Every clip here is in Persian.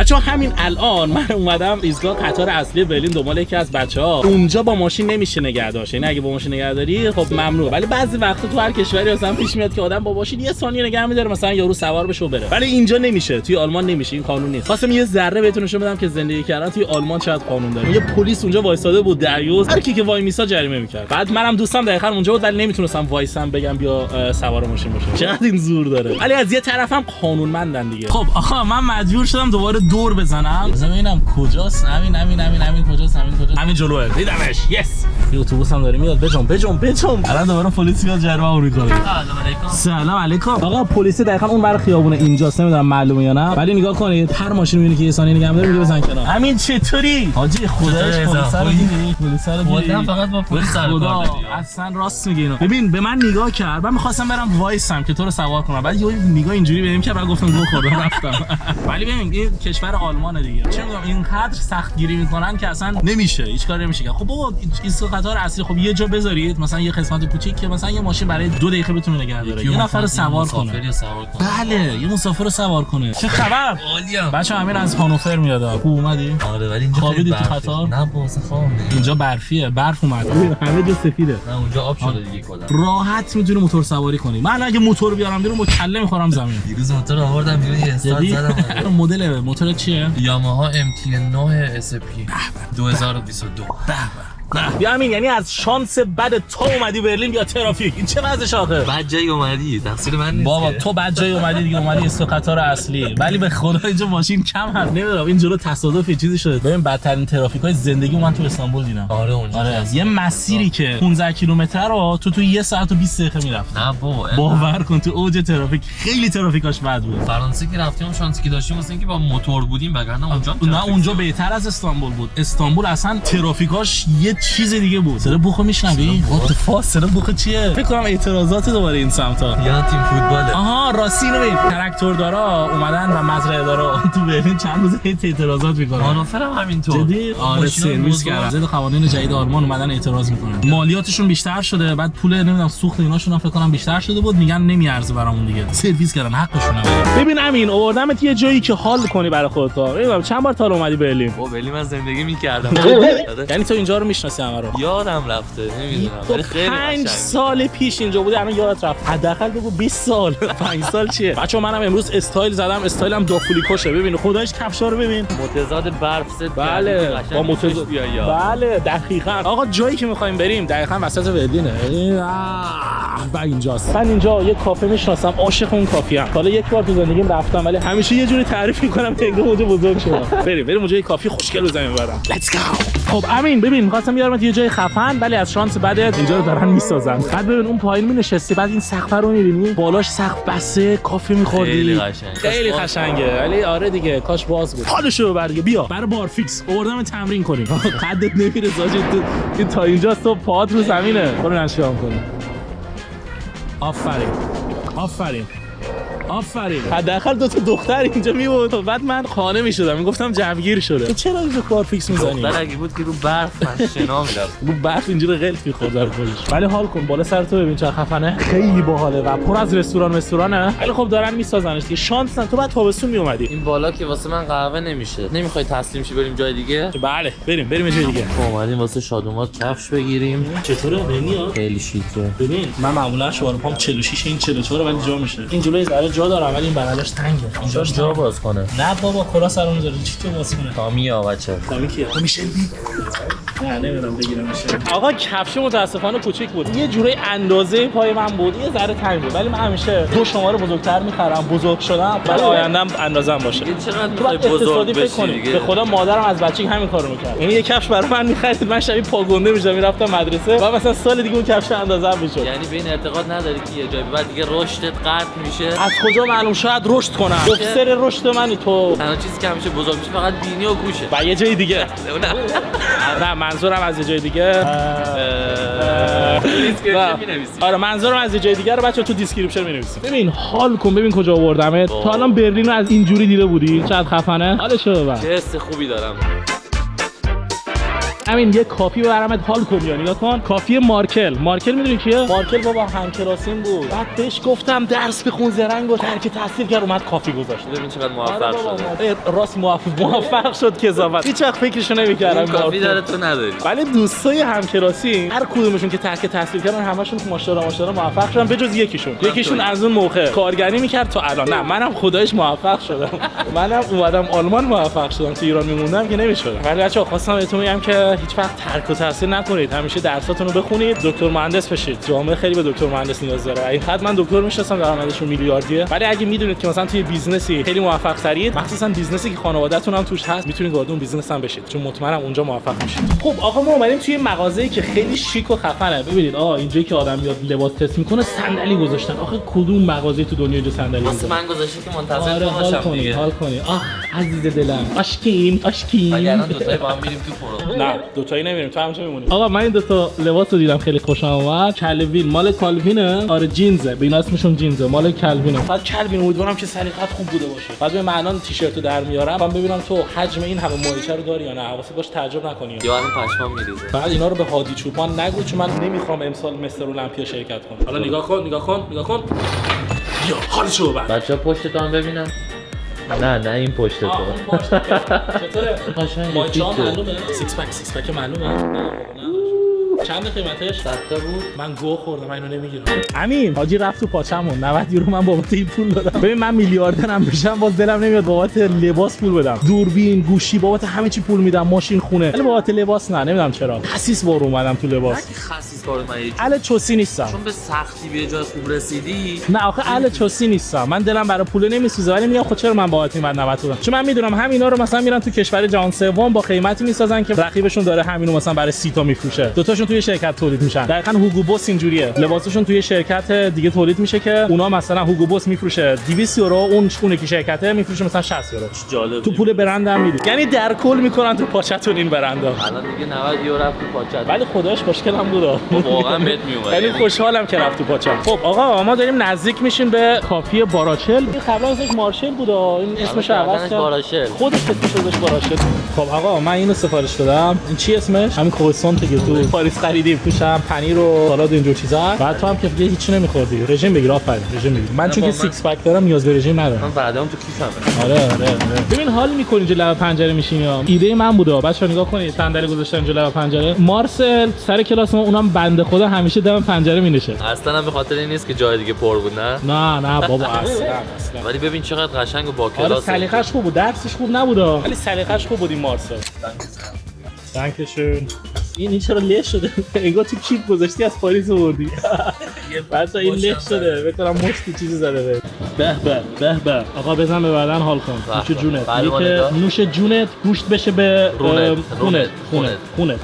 بچه‌ها همین الان من اومدم ایستگاه قطار اصلی برلین دنبال یکی از بچه‌ها. اونجا با ماشین نمیشه نگه داشت، یعنی اگه با ماشین نگه داری خب ممنوعه، ولی بعضی وقتا تو هر کشوری مثلا پیش میاد که آدم با ماشین یه ثانیه نگه می‌داره، مثلا یارو سوار بشه و بره، ولی اینجا نمیشه، توی آلمان نمیشه، این قانون نیست. خواستم یه ذره بهتون نشون بدم که زندگی کردن توی آلمان چقدر قانون داره. یه پلیس اونجا وایساده بود دریوز، هر کی که وای میسا جریمه می‌کرد. بعد منم دوستم دقیقاً اونجا بود ولی نمیتونستم وایسم بگم بیا سوار ماشین باشه. چقدر این زور داره. ولی از یه طرفم قانونمندن دیگه. خب آقا من مجبور شدم دوباره دور بزنم. بذار ببینم کجاست. همین کجاست؟ همین جلوه. دیدمش. یس. یه اتوبوس هم داره میاد. بجام. الان دوباره پلیس میاد جریمه میکنه. سلام علیکم. آقا پلیس دقیقاً اون بر خیابون اینجاست، نمیدونم معلومه یا نه، ولی نگاه کنید هر ماشین میبینی که یه ثانیه نگه می‌داره میگه بزن کنار. همین چطوری؟ حاجی خدایش پلیس رو دیدی؟ پلیس رو دیدی؟ فقط با پلیس خدا اصلا راست میگه اینو. ببین به من نگاه کرد. من می‌خواستم برم وایسم که تو رو سوار کنم. بعد یه نگاه اینجوری بهم کرد، بعد گفتم گو خوردم رفتم. ولی ببین این کشور آلمان دیگه. چه می‌دونم اینقدر سختگیری میکنن که اصلا نمیشه، هیچ کاری نمیشه. خب بابا ایستگاه قطار اصلی خب یه جا بذارید، مثلا یه قسمت کوچیک که مثلا یه ماشین برای 2 دقیقه بتونه نگه داره، یه نفر سوار کنه. بله یه مسافر رو سوار کنه. چه خبر؟ عالیه. بچه‌ها همین از هانوفر میاد. خوب اومدی؟ آره ولی اینجا خوابیدی تو قطار؟ نه واسه خوابم. اینجا برفیه، برف اومد. همه جا سفیده. نه اونجا آب شده دیگه کلا. راحت میتونی موتور سواری کنی. من اگه موتور بیارم بیرون با کله میخورم زمین. دیروز موتور آوردم بیرون یه استارت زدم. مدل موتور چیه؟ یاماها MT9 SP 2022. بیا همین، یعنی از شانس بد تو اومدی برلین یا ترافیک؟ این چه وضعش آخه؟ بد جایی اومدی، تقصیر من نیست. بابا تو بد جایی اومدی دیگه، اومدی ایستگاه قطار اصلی. ولی به خدا اینجا ماشین کم هست. نمیدونم این جلو تصادفی چیزی شده. ببین بدترین ترافیکای زندگی من تو استانبول دیدم. آره اونجا. آره یه مسیری که 15 کیلومتر رو تو 1 ساعت و 20 دقیقه میرفت. نه بابا باور کن تو اوج ترافیک خیلی ترافیکاش بد بود. فرانسه که رفتیم شانسی که داشتیم واسه اینکه با موتور بودیم، وگرنه اونجا نه اونجا بهتر از استانبول بود. استانبول اصلا ترافیکاش یه چیز دیگه بود. سر بوخو میشنوی؟ وات فاصله بوخو چیه؟ فکر کنم اعتراضات دوباره این سمتا. یا تیم فوتباله. آها راستی اینو ببین، تراکتوردارا اومدن و مزرعه دارا تو برلین چند روز اعتراضات میکنن. هانوفر هم همینطور. جدی؟ آره سرویس کردن. ضد قوانین جدید آلمان اومدن اعتراض میکنن. مالیاتشون بیشتر شده، بعد پول نمیدونم سوخت ایناشون هم فکر کنم بیشتر شده بود، میگن نمیارزه برامون دیگه. سرویس کردن حقشونه. ببین امین آوردمت یه جایی که حال کنی برای خودت. ببین چند بار تا اومدی برلین؟ با برلین من زندگی میکردم. یعنی تو اینجا رو میشناسی همه رو؟ یادم رفته نمیدونم ولی خیلی 5 سال پیش اینجا بودی الان یادت رفت. حداقل بگو 20 سال. 5 سال چیه؟ بچه‌ها منم امروز استایل زدم، استایلم داخلی کشه. ببین خدایش کفشا رو ببین. متضاد برف ست. بله با متضاد. بله دقیقاً. آقا جایی که می‌خوایم بریم دقیقاً وسط برلینه. و اینجاست. من اینجا یه کافه میشناسم، عاشق اون کافی ام. حالا یک بار تو زندگیم رفتم ولی همیشه یه جوری تعریف می‌کنم که انگار اونجا بزرگ شدم. بریم اونجا یه کافی خوشگل بزنیم برام. Let's go. خب امین ببین می‌خواستم بیارمت یه جای خفن ولی از شانس بعدت اینجا رو دارن میسازن. بعد ببین اون پایین می‌نشستی، بعد این سقف رو می‌بینی، بالاش سقف بسه، کافی می‌خوردی. خیلی قشنگه. ولی آره دیگه کاش باز بود. حالشو ببر دیگه. بیا برای بار فیکس آوردم تمرین کنیم. قدت نمیره زاجی تو این تا اینجا تو پات رو زمینه. برو نشام کنیم. آفرین. حداقل 2 تا دختر اینجا میبود. بعد من خانه میشدم میگفتم جوگیر شده. تو چرا اینجا کار فیکس میزنی؟ دختر اگه بود که رو برف من شنا میرفت. رو برف اینجوری غلط میخورد در خودش. ولی حال کن بالا سر تو ببین چه خفنه. خیلی باحاله و پر از رستورانه. ولی خب دارن میسازنش دیگه. شانس تو بعد تابستون میومدی. این بالا که واسه من قهوه نمیشه. نمیخوای تسلیم شی بریم جای دیگه؟ بله بریم یه جای دیگه. اومدیم واسه شادومات کفش بگیریم. چطوره بنیاد؟ خیلی شیکه. ببین من معمولا شوار پام 46 این 44 ولی جا میشه. این جلوی ذره جا دارم ولی این بغلش تنگه. اینجا جا باز کنه. نه بابا کلا سرمون داره. چی تو باز کنه؟ تامی یا بچه. تامی کیه؟ میشه نه نمیدونم بگیرم میشه. آقا کفش متاسفانه کوچیک بود. یه جوری اندازه پای من بود. یه ذره تنگ بود. ولی من همیشه 2 شماره بزرگتر می‌خرم. بزرگ شدم برای آینده‌ام اندازه‌ام باشه. چقدر بزرگ بشی دیگه. به خدا مادرم از بچگی همین کارو می‌کرد. یعنی یه کفش برای من می‌خرید، من شبیه پاگونده می‌شدم می‌رفتم مدرسه و مثلا سال دیگه اون کفش اندازه‌ام می‌شد. یعنی به این اعتقاد نداری که یه جایی بعد دیگه رشدت قطع میشه؟ از کجا معلوم؟ شاید رشد کنم. افسر رشد منی تو. تنها چیزی که همیشه بزرگ میشه فقط بینی و گوشه. و یه جای دیگه. نه منظورم از یه جای دیگه. آره منظورم از یه جای دیگه رو بچه‌ها تو دیسکریپشن می‌نویسیم. ببین حال کن ببین کجا آوردمت. تا الان برلین رو از اینجوری دیده بودی؟ چقدر خفنه. حالشو ببر. چه حس خوبی دارم. همین یه کافی برامت حال کن یا نگاه کن. کافی مارکل میدونی کیه؟ مارکل بابا همکلاسیم بود. بعد بهش گفتم درس بخون زرنگ و ترک تحصیل کرد اومد کافی گذاشت. ببین چقدر موفق شده. راست موفق شد که زابط. هیچ وقت فکرشو نمی‌کردم. کافی داره تو نداری. ولی دوستای همکلاسی هر کدومشون که ترک تحصیل کردن همشون ماشاءالله موفق شدن بجز یکیشون از اون موقع کارگری میکرد تا الان. نه منم خدایش موفق شدم. منم اومدم آلمان موفق شدم. تو ایران میموندم که نمیشدم. ولی بچه‌ها خواستم بهتون بگم که هیچ وقت ترک التحصیل نکنید. همیشه درساتون رو بخونید، دکتر مهندس بشید. جامعه خیلی به دکتر مهندس نیاز داره. این خاطر من دکتر میشناسم درآمدشون میلیاردیه. ولی اگه میدونید که مثلا توی بیزنسی خیلی موفق ترید، مخصوصا بیزنسی که خانواده‌تون هم توش هست، میتونید وارد اون بیزنس هم بشید، چون مطمئنم اونجا موفق میشید. خب آقا ما اومدیم توی مغازه‌ای که خیلی شیک و خفنه. ببینید اینجایی که آدم میاد لباس تست میکنه صندلی گذاشتن. آخه کدوم مغازه‌ای تو دنیا اینجا صندلی واسه من گذاشته که منتظر باشم دیگه. حال کنی. عزیز دلم. آشکیم. اگه الان دو تایی با هم میریم تو پرو. نه دو تایی نمیریم، تو همونجا میمونی. آقا من این دو تا لباس رو دیدم خیلی خوشم اومد. کلوین مال کالوینه. آره جینزه. به اینا اسمشون جینزه. مال کلوینه. فقط کلوین امیدوارم که سلیقت خوب بوده باشه. بعد به معنا تیشرتو در میارم. من ببینم تو حجم این همه ماهیچه رو داری یا نه. حواست باش تعجب نکنی. یا الان پشمام میریزه. فقط اینا رو به هادی چوپان نگو چون من نمیخوام امسال مستر المپیا شرکت کنم. حالا نگاه کن. یا حالشو بعد. بچا پشت تو هم ببینم. نه این پشت تو. چطوره؟ قشنگه. ماهیچه معلومه. سیکس پک معلومه. چند قیمتش؟ 100 تا بود. من گو خوردم، من اینو نمیگیرم. امین حاجی رفت تو پاچمون 90 یورو من بابت این پول دادم. ببین من میلیاردرم بشم باز دلم نمیاد بابت لباس پول بدم. دوربین، گوشی، بابت همه چی پول میدم، ماشین، خونه. ولی بابت لباس نه، نمیدونم چرا. خسیس وارو اومدم تو لباس. خسیس وارو اومدی. اهل چوسی نیستم. چون به سختی به جای خوب رسیدی. نه آخه اهل چوسی نیستم. من دلم برای پول نمیسوزه ولی میگم خب چرا من بابت این 90 دادم. چون من میدونم همینا رو مثلا میرن تو کشور جهان سوم با قیمتی میسازن که رقیبشون داره همینو مثلا برای 30 تا میفروشه. دو تاشون توی شرکت تولید میشن. دقیقاً هوگو بوس اینجوریه. لباسشون توی شرکت دیگه تولید میشه که اونا مثلا هوگو بوس میفروشه 200 یورو، اون که شرکته میفروشه مثلا 60 یورو. جالب. تو پول برند هم میدی. یعنی در کل میکنن تو پاچتون این برندا. الان دیگه 90 یورو رفت تو پاچت. ولی خداش خوشگل هم بود. واقعا بهت میومد. یعنی خوشحالم که رفت تو پاچم. خب آقا ما داریم نزدیک میشیم به کافی باراچل. این قبلا اسمش مارشل بود، این اسمش عوض کرد. باراچل. خودش اسمش گذاشت باراچل. خب آقا من اینو سفارش دادم. این چی اسمش؟ همین کوسون که تو پاریس خریدیم. توش هم پنیر و سالاد اینجور چیزا. بعد تو هم که دیگه هیچ نمیخوردی. رژیم بگیر آفرین. رژیم بگیر. من چون که سیکس پک دارم نیاز به رژیم ندارم. من بعدام تو کیفمه. آره. ببین حال میکنی جو لب پنجره میشینی. ایده من بوده. بچه‌ها نگاه کنید صندلی گذاشتن جو لب پنجره. مارسل سر کلاس ما اونم بنده خدا همیشه دم پنجره مینشه. اصلا هم به خاطر این نیست که جای دیگه پر بود نه بابا اصلا. ولی ببین چقدر قشنگ و با آره کلاس. سلیقه‌اش خوب بود، درسش خوب نبود ولی سلیقه‌اش خوب بود این مارسل. دانکشون. این چرا له شده؟ انگار تو کیف گذاشتی از پاریس آوردی. بعد این له شده بکنم مشتی چیزی زده به. آقا بزن به بدن حال کن. نوش جونت. نوش جونت گوشت بشه به خونت.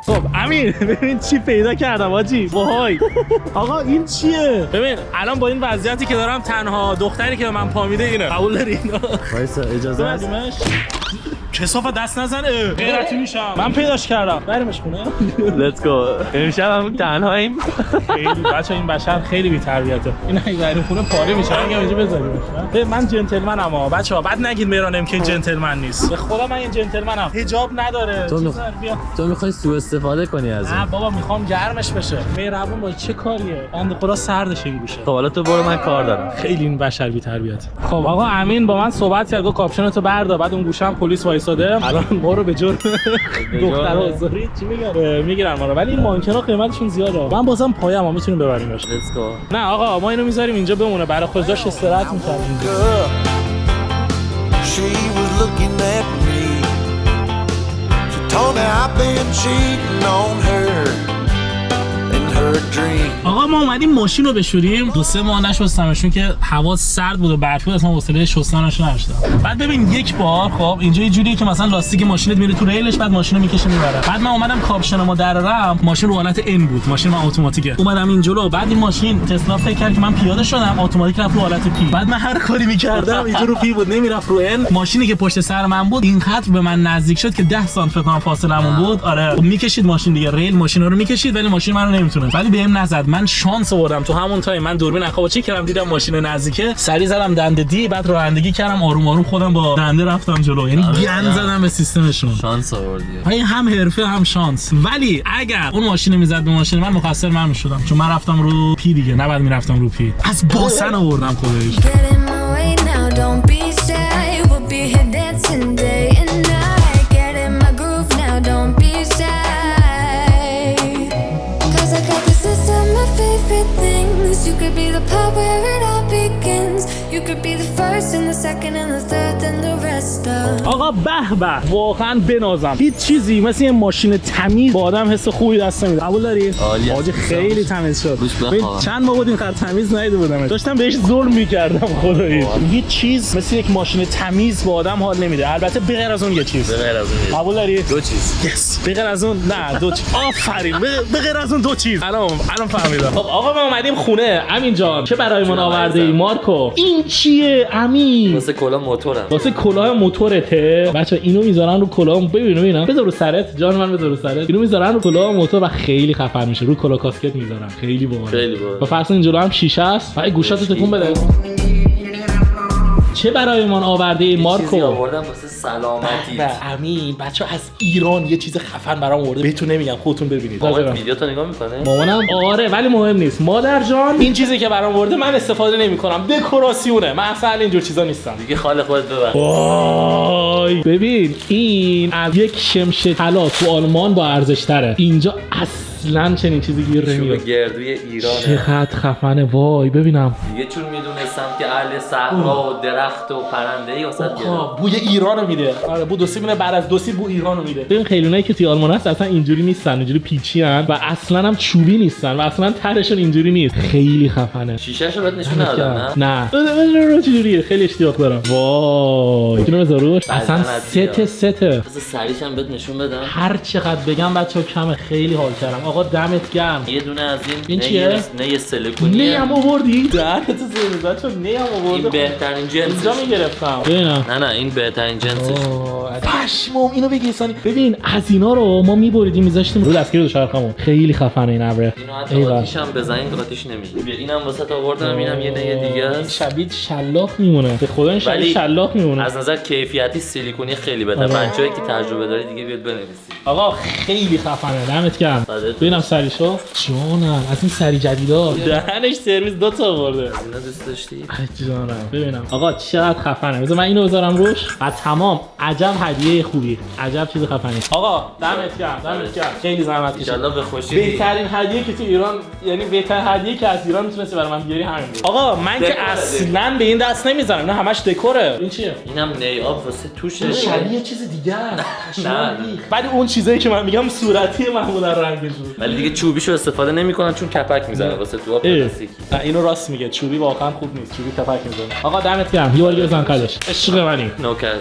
خب امین ببین چی پیدا کردم حاجی. وای آقا این چیه؟ ببین الان با این وضعیتی که دارم تنها دختری که به من پا میده اینه. قبول داری اینا؟ وایسا اجازه هست. کثافت دست نزنه. غیرتی میشم. من پیداش کردم. بریمش خونه. Let's go. امشب هم تنهاییم. خیلی بچا این بشر خیلی بی‌تربیته. این اگه بریم خونه پاره میشه. اگه اینجا بذاریمش. من جنتلمنم بچا. بعد نگید مهرانم که جنتلمن نیست. به خدا من این جنتلمنم. حجاب نداره. تو میخوای سوء استفاده کنی از این. نه بابا میخوام گرمش بشه. مهربون با چه کاریه؟ بنده خدا سردش این گوشه. خب حالا تو برو من کار دارم. خیلی این بشر بی‌تربیته. خب آقا امین با من صحبت کرد گفت کاپشنتو بردار. بعد اون گوشم پلیس وایساده. الان ما رو به جرم دخترها زوری چی میگیرن ما رو. ولی این مانکنا قیمتشون زیاده. من بازم پایم میتونیم ببریمش. Let's go. نه آقا ما اینو میذاریم اینجا بمونه برای خودش استراحت می‌کنیم. She was looking at me. She told me I've been cheating on her in her dream. آقا ما اومدیم ماشین رو بشوریم 2-3 ماه نشستمشون که هوا سرد بود و برف بود، اصلا حوصله شستنش نداشتم. بعد ببین یک بار خب اینجا یه جوریه که مثلا لاستیک ماشینت میره تو ریلش، بعد ماشین رو میکشه میبره. بعد من اومدم کاپشنمو درارم، ماشین رو حالت ان بود، ماشین من اتوماتیکه. اومدم این جلو، بعد این ماشین تسلا فکر کرد که من پیاده شدم، اتوماتیک رفت رو حالت پی. بعد من هر کاری میکردم اینجا رو پی بود، نمیرفت رو ان. ماشینی که پشت سر من بود اینقدر به من نزدیک شد که 10 سانت فکر کنم فاصله‌مون بود. آره میکشید ماشین دیگه، ریل ماشین رو میکشید ولی ماشین منو نمیتونه. ولی بهم نزد. من شانس آوردم تو همون تایم من دوربین عقب چک کردم، دیدم ماشین نزدیکه، سری زدم دنده دی، بعد رانندگی کردم آروم آروم خودم با دنده رفتم جلو. یعنی گند زدم به سیستمشون. شانس آوردی. هم حرفه هم شانس. ولی اگر اون ماشین میزد به ماشین من، مقصر من میشدم، چون من رفتم رو پی دیگه، نباید میرفتم رو پی. از باسن آوردم خودش. Get in my way now, don't be shy. We'll be here dancing day and night. Get in my groove now, don't be shy. Cause I got this list of my favorite things. You could be the part where it all begins. You could be the first and the second and the third and the rest of. آقا به به، واقعا بنازم. هیچ چیزی مثل یه ماشین تمیز با آدم حس خوبی دست نمیده. قبول داری؟ عالیه. حاجی خیلی تمیز شد. گوش بخوام. چند ماه بود اینقدر تمیز ندیده بودم. داشتم بهش ظلم می‌کردم خدایی. هیچ چیز مثل یک ماشین تمیز با آدم حال نمیده. البته به غیر از اون یه چیز. به غیر از اون قبول داری؟ دو چیز. یس. به غیر از اون نه، دو چیز. آفرین. به غیر از اون دو چیز. الان فهمیدم. خب آقا ما اومدیم خونه. امین جان چه برای من آورده ای مارکو؟ این چیه امین؟ واسه کلا موتورم. واسه کلاه موتورته. بچا اینو میذارن رو کلاه، ببینم بذار رو سرت جان من، بذار رو سرت. اینو میذارن رو کلاه موتور و خیلی خفن میشه. رو کلاه کاسکت میذارن، خیلی باحال. خیلی باحال. با فرض اینجوری هم شیشه است. فقط گوشاتو تکون بده. چه برای من آورده ای مارکو؟ چیزی آوردم واسه سلامتی. امین بچا از ایران یه چیز خفن برام آورده، بهتون نمیگم، خودتون ببینید. مامان ویدیو تو نگاه میکنه؟ مامانم آره، ولی مهم نیست. مادر جان این چیزی که برام آورده من استفاده نمیکنم، دکوراسیونه. من اصلا اینجور چیزا نیستم. دیگه خاله خودت ببر. وای ببین، این از یک شمش طلا تو آلمان با ارزش تره. اینجا اصلا چنین چیزی گیر نمیاد. چوب گردوی ایرانه. چقدر خفنه. وای ببینم دیگه چون میدونستم که اهل صحرا و درخت و پرنده ای واسه بوی ایرانو میده. آره بو دوسی میونه، بعد از دوسی بو ایرانو میده. ببین خیلونایی که توی آلمان هست اصلا اینجوری نیستن، اینجوری پیچی ان و اصلا هم چوبی نیستن و اصلا ترشون اینجوری نیست. خیلی خفنه. شیشه‌شو بهت نشون ندادم نه؟ نه چجوریه؟ خیلی اشتیاق دارم. وای اینو بذار روش. اصلا سته. بذار سریشم بهت نشون بدم. هر چقدر بگم بچه‌ها کمه. خیلی حال کردم. آقا دمت گرم. یه دونه از این چیه؟ نه سیلیکونیه. نیم آوردی؟ دهنت سرویس بچه‌ها، نیم آوردی. این بهترین جنسش. اینجا میگرفتم. ببینم. نه این بهترین جنسش. پشمام اینو بگی سانی. ببین از اینا رو ما میبریدیم میذاشتیم رو دستگیر دوچرخه‌مون. خیلی خفنه این ابره. اینو حتی آتیش هم بزنید آتیش نمیگیره. اینم واسه تا آوردم، اینم یه نه دیگه است. شبیه شلاق میمونه. به خدا این شبیه شلاق میمونه. از نظر کیفیتی سیلیکونی خیلی بهتره. بچه‌ای که تجربه داره دیگه بیاد بنویسید. آقا خیلی خفنه. دمت گرم. ببینم سریشو. جانم از این سری جدیدا دهنش سرویس دو تا آورده. اینا دوست داشتی؟ جانم ببینم آقا چقدر خفنه. بذار من اینو بذارم روش. بعد تمام. عجب هدیه خوبی. عجب چیز خفنی. آقا دمت گرم. خیلی زحمت کشیدی. ان شاء الله به خوشی. بهترین هدیه که تو ایران، یعنی بهترین هدیه که از ایران میتونستی برای من بیاری همین بود. آقا من که اصلا به این دست نمیزنم. اینا همش دکوره. این چیه؟ اینم نیاب واسه توشه. شبیه چیز دیگه است. نه. بعد اون چیزایی که من میگم صورتی معمولا رنگش بود. ولی دیگه چوبیشو استفاده نمیکنن چون کپک میزنه واسه تو پلاستیکی. نه اینو راست میگه، چوبی واقعا خوب نیست. چوبی کپک میزنه. آقا دمت گرم. یه بار بزن قدش. عشق منی. نوکرت.